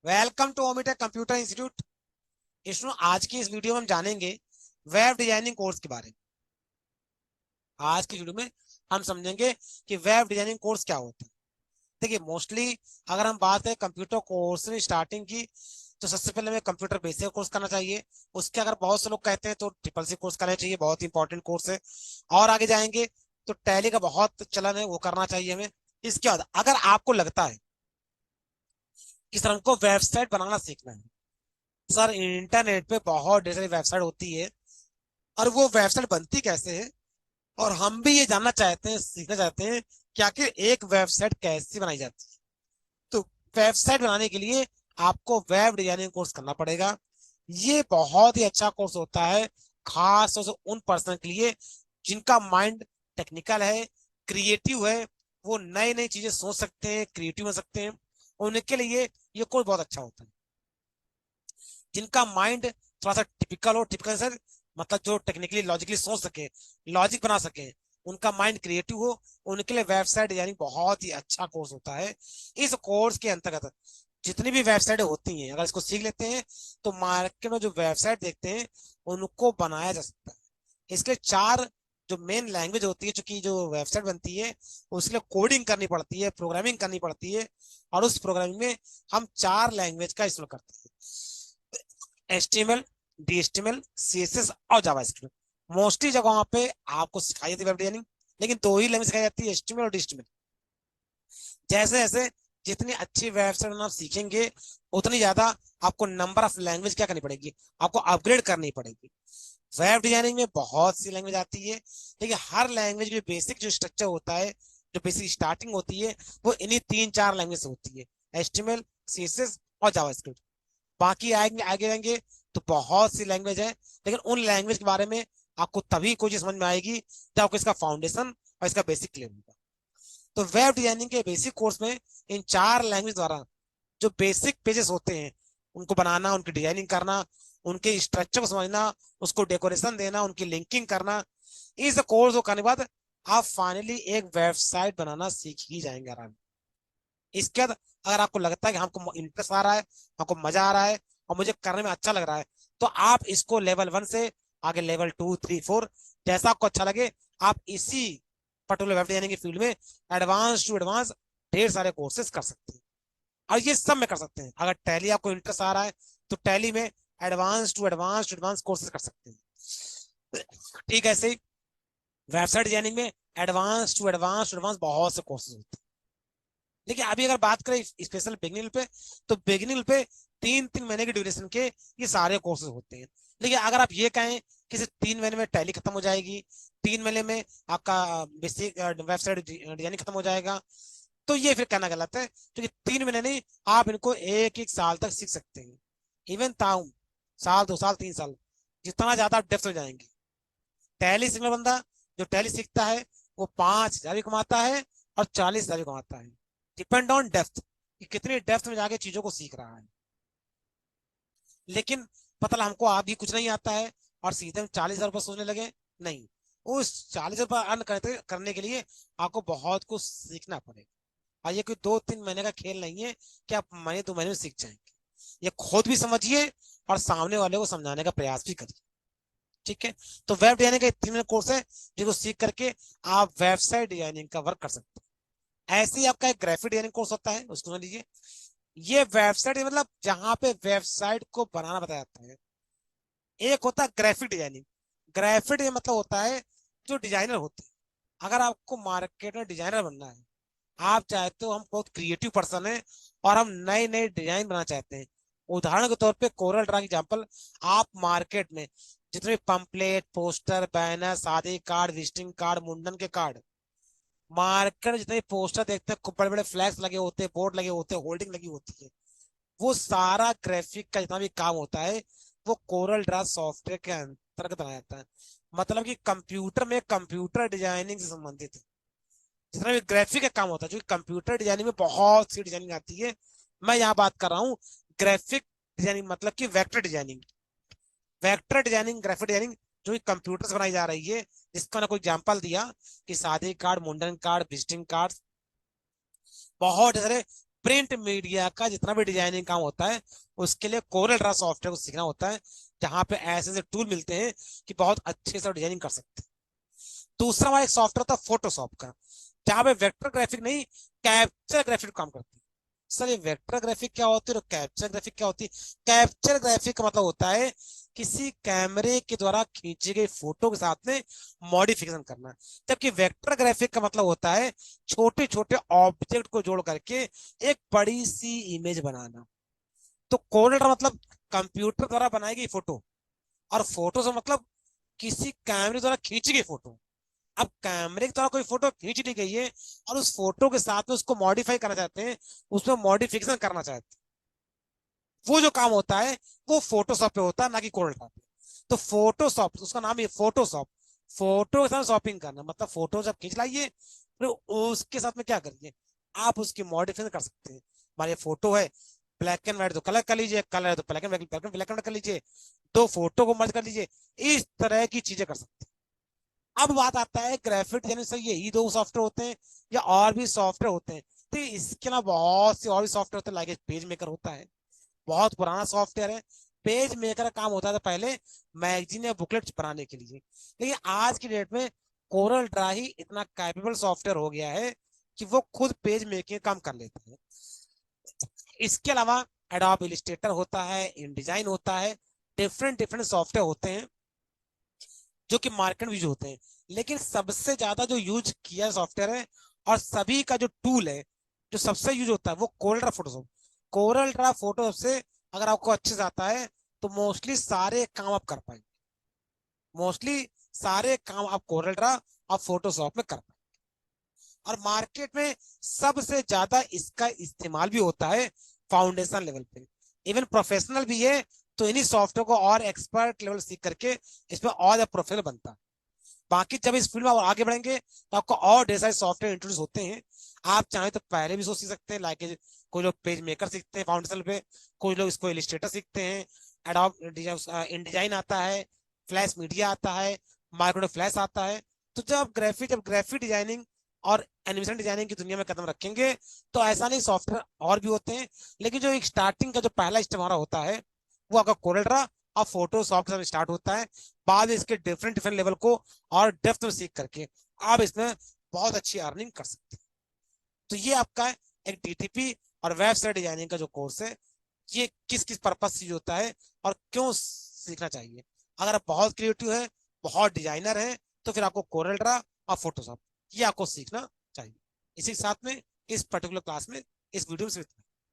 Welcome to Omitech computer institute. इसमें आज की इस वीडियो में हम जानेंगे वेब डिजाइनिंग कोर्स के बारे में। आज की वीडियो में हम समझेंगे कि वेब डिजाइनिंग कोर्स क्या होता है। देखिए, मोस्टली अगर हम बात करें कंप्यूटर कोर्स में स्टार्टिंग की, तो सबसे पहले हमें कंप्यूटर बेसिक कोर्स करना चाहिए। उसके अगर बहुत से लोग कहते हैं तो ट्रिपल सी कोर्स करना चाहिए, बहुत इंपॉर्टेंट कोर्स है। और आगे जाएंगे तो टैली का बहुत चलन है, वो करना चाहिए हमें। इसके बाद अगर आपको लगता है कि सर हमको वेबसाइट बनाना सीखना है, सर इंटरनेट पे बहुत ढेर सारी वेबसाइट होती है और वो वेबसाइट बनती कैसे है, और हम भी ये जानना चाहते हैं, सीखना चाहते हैं कि आखिर एक वेबसाइट कैसे बनाई जाती है। तो वेबसाइट बनाने के लिए आपको वेब डिजाइनिंग कोर्स करना पड़ेगा। ये बहुत ही अच्छा कोर्स होता है, खास तौर से उन पर्सन के लिए जिनका माइंड टेक्निकल है, क्रिएटिव है, वो नई नई चीजें सोच सकते हैं, क्रिएटिव हो सकते हैं। उनके लिए ये कोर्स बहुत अच्छा होता है। जिनका माइंड थोड़ा सा टिपिकल हो, टिपिकल सर मतलब जो टेक्निकली लॉजिकली सोच सके, लॉजिक बना सके, उनका माइंड क्रिएटिव हो, उनके लिए वेबसाइट डिजाइनिंग बहुत ही अच्छा कोर्स होता है। इस कोर्स के अंतर्गत जितनी भी वेबसाइटें होती हैं, अगर इसको सीख लेते हैं तो मार्केट में जो वेबसाइट देखते हैं उनको बनाया जा सकता है। इसके लिए चार जो मेन लैंग्वेज होती है, चूंकि जो वेबसाइट बनती है उसके लिए कोडिंग करनी पड़ती है, प्रोग्रामिंग करनी पड़ती है। और उस प्रोग्रामिंग में हम चार लैंग्वेज का इस्तेमाल करते हैं: HTML, DHTML, CSS और जावास्क्रिप्ट। मोस्टली जगहों पे आपको सिखाई जाती है वेब डिजाइनिंग, लेकिन दो ही लैंग्वेज सिखाई जाती है, HTML और DHTML। जैसे जैसे जितनी अच्छी वेबसाइट आप सीखेंगे, उतनी ज्यादा आपको नंबर ऑफ लैंग्वेज क्या करनी पड़ेगी, आपको अपग्रेड करनी पड़ेगी। वेब डिजाइनिंग में बहुत सी लैंग्वेज आती है, लेकिन हर लैंग्वेज में बेसिक जो स्ट्रक्चर होता है, जो बेसिक स्टार्टिंग होती है, वो इन्हीं तीन चार लैंग्वेज से होती है: HTML, CSS और जावास्क्रिप्ट। बाकी आएंगे आगे आएंगे तो बहुत सी लैंग्वेज है, लेकिन उन लैंग्वेज के बारे में आपको तभी कोई चीज समझ में आएगी जब आपको इसका फाउंडेशन और इसका बेसिक क्लियर होगा। तो वेब डिजाइनिंग के बेसिक कोर्स में इन चार लैंग्वेज द्वारा जो बेसिक पेजेस होते हैं उनको बनाना, उनकी डिजाइनिंग करना, उनके स्ट्रक्चर को समझना, उसको डेकोरेशन देना, उनकी लिंकिंग करना, इस कोर्स को करने के बाद आप फाइनली एक वेबसाइट बनाना सीख ही जाएंगे आराम। इसके बाद अगर आपको लगता है कि हमको इंटरेस्ट आ रहा है, हमको मजा आ रहा है और मुझे करने में अच्छा लग रहा है, तो आप इसको लेवल 1 से आगे लेवल 2, 3, 4 जैसा आपको अच्छा लगे, आप इसी पर्टिकुलर वेब डिजाइनिंग की फील्ड में एडवांस टू एडवांस ढेर सारे कोर्सेज कर सकते हैं। और ये सब में कर सकते हैं। अगर टैली आपको इंटरेस्ट आ रहा है तो टैली में एडवांस टू एडवांस कोर्सेज कर सकते हैं। ठीक है, ऐसे ही वेबसाइट डिजाइनिंग में एडवांस टू एडवांस बहुत से कोर्सेज होते हैं। देखिए, अभी अगर बात करें स्पेशल बिगनिंग पे, तो बिगनिंग पे 3 3 महीने की ड्यूरेशन के ये सारे कोर्सेज होते हैं। लेकिन अगर आप ये कहें कि सिर्फ 3 महीने में टैली खत्म हो जाएगी, 3 महीने में आपका बेसिक वेबसाइट डिजाइनिंग खत्म हो जाएगा, तो ये फिर कहना गलत है। क्योंकि 3 महीने नहीं, आप इनको एक एक साल तक सीख सकते हैं। इवन ताउम साल, 2 साल, 3 साल, जितना ज्यादा आप डेप्थ हो जाएंगे। टैली सीखने बंदा जो टैली सीखता है वो 5,000 भी कमाता है और 40,000 भी कमाता है। डिपेंड ऑन डेप्थ, कि कितनी डेप्थ में जाके चीजों को सीख रहा है। लेकिन पता लगा हमको आप भी कुछ नहीं आता है और सीधे हम 40,000 रुपये सोचने लगे, नहीं। उस 40,000 रुपये अर्न करने के लिए आपको बहुत कुछ सीखना पड़ेगा। और ये कोई 2 3 महीने का खेल नहीं है कि आप महीने 2 महीने में सीख जाएंगे। ये खुद भी समझिए और सामने वाले को समझाने का प्रयास भी करिए। ठीक है। तो वेब डिजाइनिंग का 3 महीने कोर्स है, जिसको सीख करके आप वेबसाइट डिजाइनिंग का वर्क कर सकते हैं। ऐसे ही आपका एक ग्राफिक डिजाइनिंग कोर्स होता है, उसको समझ लीजिए। ये वेबसाइट मतलब जहां पे वेबसाइट को बनाना बताया जाता है। एक होता है ग्राफिक डिजाइनिंग। ग्राफिक मतलब होता है जो डिजाइनर होते हैं। अगर आपको मार्केट में डिजाइनर बनना है, आप चाहते हो, हम बहुत क्रिएटिव पर्सन है और हम नए नए डिजाइन बनाना चाहते हैं। उदाहरण के तौर पे कोरल ड्रा एग्जाम्पल, आप मार्केट में जितने पंपलेट, पोस्टर, बैनर, शादी कार्ड, विजिटिंग कार्ड, मुंडन के कार्ड, मार्केट में जितने पोस्टर देखते हैं, खूब बड़े बड़े फ्लैग्स लगे होते हैं, बोर्ड लगे होते हैं, होल्डिंग लगी होती है, वो सारा ग्राफिक का जितना भी काम होता है वो कोरल ड्रा सॉफ्टवेयर के अंतर्गत बनाया जाता है। मतलब कि कंप्यूटर में कंप्यूटर डिजाइनिंग से संबंधित है जितना भी ग्राफिक का काम होता है। जो कंप्यूटर डिजाइनिंग में बहुत सी डिजाइनिंग आती है, मैं यहाँ बात कर रहा हूँ ग्राफिक डिजाइनिंग, मतलब कि vector designing. Vector designing, graphic designing जो कंप्यूटर से बनाई जा रही है, जिसका ना कोई एग्जाम्पल दिया कि शादी कार्ड, मुंडन कार्ड, विजिटिंग कार्ड, बहुत सारे प्रिंट मीडिया का जितना भी डिजाइनिंग काम होता है उसके लिए कोरल ड्रा सॉफ्टवेयर को सीखना होता है, जहां पे ऐसे ऐसे टूल मिलते हैं कि बहुत अच्छे से डिजाइनिंग कर सकते हैं। दूसरा हमारा एक सॉफ्टवेयर था फोटोशॉप का, जहां पे वेक्टर ग्राफिक नहीं, कैप्चर ग्राफिक काम करती है। सर ये वेक्टर ग्राफिक क्या होती है और कैप्चर ग्राफिक क्या होती है? कैप्चर ग्राफिक का मतलब होता है किसी कैमरे के द्वारा खींची गई फोटो के साथ में मॉडिफिकेशन करना, जबकि वेक्टर ग्राफिक का मतलब होता है छोटे छोटे ऑब्जेक्ट को जोड़ करके एक बड़ी सी इमेज बनाना। तो कोडेड मतलब कंप्यूटर द्वारा बनाई गई फोटो, और फोटो से मतलब किसी कैमरे द्वारा खींची गई फोटो। अब कैमरे के द्वारा कोई फोटो खींच ली गई है और उस फोटो के साथ में उसको मॉडिफाई करना चाहते हैं, उसमें मॉडिफिकेशन करना चाहते हैं, वो जो काम होता है वो फोटोशॉप पे होता है, ना कि कोल्ड्रा पे। तो फोटोशॉप, उसका नाम है फोटोशॉप। फोटो के साथ शॉपिंग करना मतलब फोटो जब खींच लाइए फिर उसके साथ में क्या करिए, आप उसकी मॉडिफिकेशन कर सकते हैं। हमारी फोटो है ब्लैक एंड व्हाइट तो कलर कर लीजिए, कलर है तो black and white, black and white कर लीजिए, दो फोटो को मर्ज कर लीजिए, इस तरह की चीजें कर सकते हैं। अब बात आता है ग्राफिक डिजाइनिंग से यही दो सॉफ्टवेयर होते हैं या और भी सॉफ्टवेयर होते हैं? तो इसके अलावा बहुत से और भी सॉफ्टवेयर होते हैं, लाइक पेज मेकर होता है, बहुत पुराना सॉफ्टवेयर है। पेज मेकर का काम होता था पहले मैगजीन या बुकलेट बनाने के लिए, लेकिन आज की डेट में कोरल ड्रा ही इतना कैपेबल सॉफ्टवेयर हो गया है कि वो खुद पेज मेकिंग काम कर लेता है। इसके अलावा एडोब इलस्ट्रेटर होता है, इनडिजाइन होता है, डिफरेंट डिफरेंट सॉफ्टवेयर होते हैं जो कि मार्केट में यूज होते हैं। लेकिन सबसे ज्यादा जो यूज किया सॉफ्टवेयर है और सभी का जो टूल है जो सबसे यूज होता है वो Corel Draw Photoshop. Corel Draw photo से अगर आपको अच्छे से आता है तो मोस्टली सारे काम आप कर पाएंगे, मोस्टली सारे काम आप कोरल ड्रा और फोटोशॉप में कर पाएंगे। और मार्केट में सबसे ज्यादा इसका इस्तेमाल भी होता है फाउंडेशन लेवल पे, इवन प्रोफेशनल भी है तो इन्हीं सॉफ्टवेयर को और एक्सपर्ट लेवल सीख करके इसमें और प्रोफेशनल बनता है। बाकी जब इस फील्ड में आप आगे बढ़ेंगे तो आपको और ढेर सारे सॉफ्टवेयर इंट्रोड्यूस होते हैं। आप चाहें तो पहले भी सोच सीख सकते हैं, लाइक कोई लोग पेज मेकर सीखते हैं फाउंडेशन पे, कुछ लोग इसको इलिस्ट्रेटर सीखते हैं, एडोब इनडिजाइन आता है, फ्लैश मीडिया आता है, माइक्रो फ्लैश आता है। तो जब ग्राफिक डिजाइनिंग और एनिमेशन डिजाइनिंग की दुनिया में कदम रखेंगे तो ऐसा नहीं, सॉफ्टवेयर और भी होते हैं, लेकिन जो एक स्टार्टिंग का जो पहला स्टेप हमारा होता है वो आपका कोरल ड्रा और फोटोशॉप के साथ स्टार्ट होता है। बाद में इसके डिफरेंट डिफरेंट लेवल को और डेप्थ में सीख करके आप इसमें बहुत अच्छी अर्निंग कर सकते हैं। तो ये आपका एक डीटीपी और वेबसाइट डिजाइनिंग का जो कोर्स है, ये किस किस पर्पज से होता है और क्यों सीखना चाहिए। अगर आप बहुत क्रिएटिव है, बहुत डिजाइनर है, तो फिर आपको कोरल ड्रा और फोटोशॉप ये आपको सीखना चाहिए। इसी के साथ में इस पर्टिकुलर क्लास में, इस वीडियो में सिर्फ